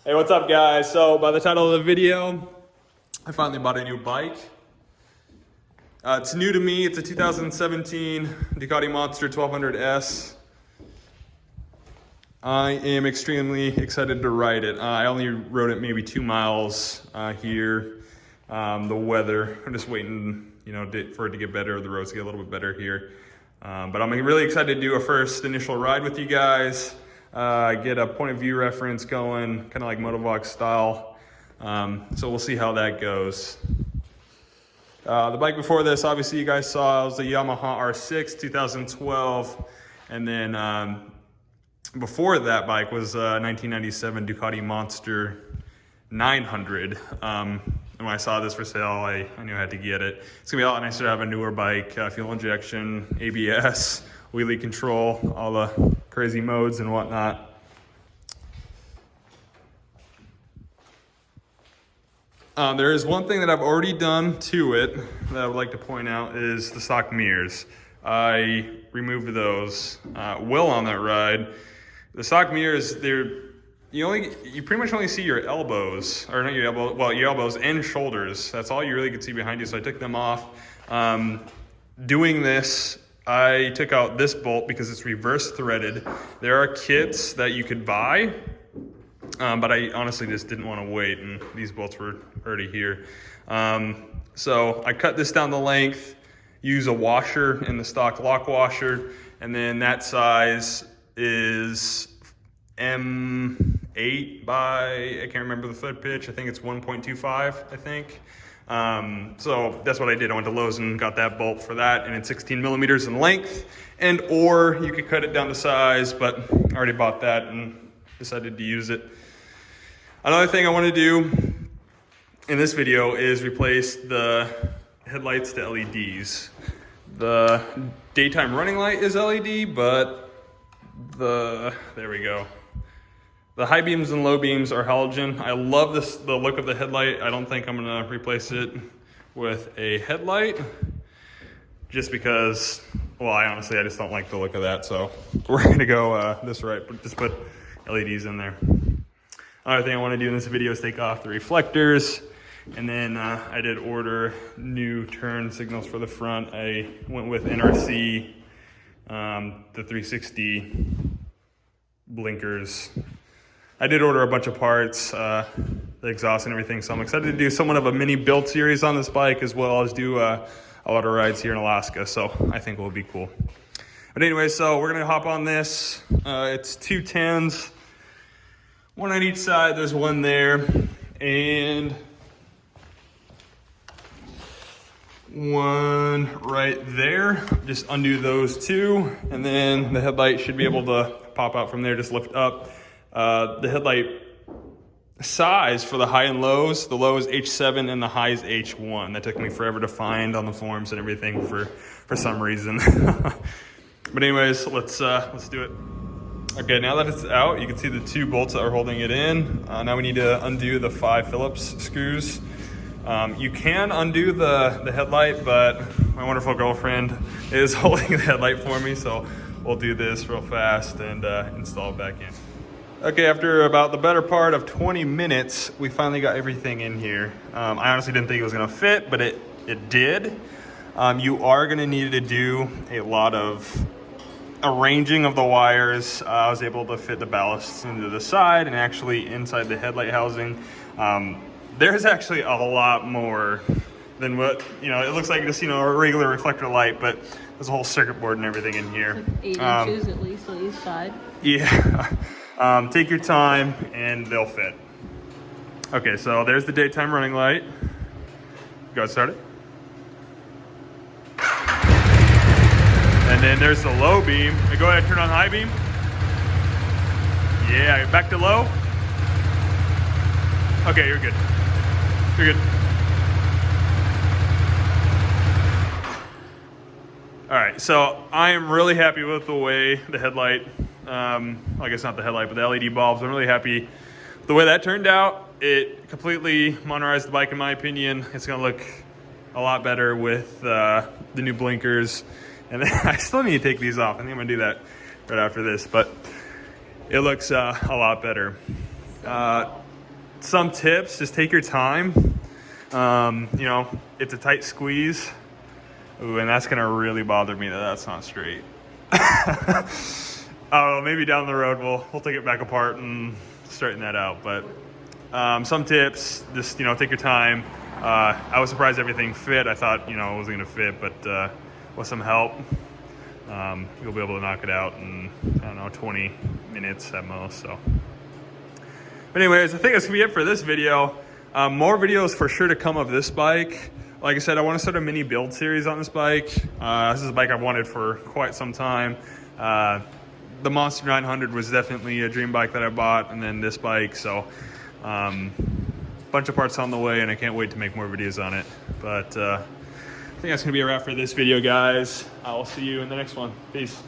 Hey, what's up guys? So by the title of the video, I finally bought a new bike. It's new to me. It's a 2017 Ducati Monster 1200S. I am extremely excited to ride it. I only rode it maybe 2 miles here. The weather, I'm just waiting, for it to get better, the roads to get a little bit better here. But I'm really excited to do a first initial ride with you guys. Get a point of view reference going, kind of like motovlog style. So we'll see how that goes. The bike before this, obviously you guys saw, was the Yamaha R6 2012. And then before that bike was 1997 Ducati Monster 900. And when I saw this for sale, I knew I had to get it. It's gonna be a lot nicer to have a newer bike, fuel injection, ABS, wheelie control, all the crazy modes and whatnot. There is one thing that I've already done to it that I would like to point out is the stock mirrors. I removed those. Will on that ride. The stock mirrors, you pretty much only see your elbows, or not your elbow, well, your elbows and shoulders. That's all you really could see behind you, so I took them off. Doing this, I took out this bolt because it's reverse threaded. There are kits that you could buy, but I honestly just didn't want to wait, and these bolts were already here. So I cut this down the length, use a washer in the stock lock washer, and then that size is M8 by, I can't remember the foot pitch, I think it's 1.25, I think. So that's what I did. I went to Lowe's and got that bolt for that, and it's 16 millimeters in length, or you could cut it down to size, but I already bought that and decided to use it. Another thing I want to do in this video is replace the headlights to LEDs. The daytime running light is LED, but there we go. The high beams and low beams are halogen. I love the look of the headlight. I don't think I'm gonna replace it with a headlight just because, well, I just don't like the look of that. So we're gonna go this route, but just put LEDs in there. Another thing I wanna do in this video is take off the reflectors. And then I did order new turn signals for the front. I went with NRC, the 360 blinkers. I did order a bunch of parts, the exhaust and everything, so I'm excited to do somewhat of a mini build series on this bike, as well as do a lot of rides here in Alaska, so I think it will be cool. But anyway, so we're gonna hop on this. It's 2 10s, one on each side, there's one there, and one right there. Just undo those two, and then the headlight should be able to pop out from there, just lift up. The headlight size for the high and lows, the low is H7 and the high is H1. That took me forever to find on the forums and everything for some reason. But anyways, let's do it. Okay, now that it's out, you can see the 2 bolts that are holding it in. Now we need to undo the 5 Phillips screws. You can undo the headlight, but my wonderful girlfriend is holding the headlight for me, so we'll do this real fast and install it back in. Okay, after about the better part of 20 minutes, we finally got everything in here. I honestly didn't think it was gonna fit, but it did. You are gonna need to do a lot of arranging of the wires. I was able to fit the ballasts into the side and actually inside the headlight housing. There's actually a lot more than what, it looks like just, a regular reflector light, but there's a whole circuit board and everything in here. Like 8 inches at least on each side. Yeah. Take your time and they'll fit. Okay, so there's the daytime running light. Go ahead, start it. And then there's the low beam. Hey, go ahead, turn on high beam. Yeah, back to low. Okay, you're good. You're good. All right, so I am really happy with the way the headlight, I guess not the headlight, but the LED bulbs, I'm really happy with the way that turned out. It completely motorized the bike in my opinion. It's gonna look a lot better with the new blinkers. And then I still need to take these off. I think I'm gonna do that right after this, but it looks a lot better. Some tips, just take your time. You know, it's a tight squeeze. Ooh, and that's gonna really bother me that that's not straight. Oh, maybe down the road we'll take it back apart and straighten that out. But some tips, just, you know, take your time. I was surprised everything fit. I thought, you know, it wasn't gonna fit, but with some help, you'll be able to knock it out in, I don't know, 20 minutes at most. So, but anyways, I think that's gonna be it for this video. More videos for sure to come of this bike. Like I said, I want to start a mini build series on this bike. This is a bike I've wanted for quite some time. The Monster 900 was definitely a dream bike that I bought, and then this bike. So, bunch of parts on the way, and I can't wait to make more videos on it. But I think that's gonna be a wrap for this video, guys. I will see you in the next one. Peace.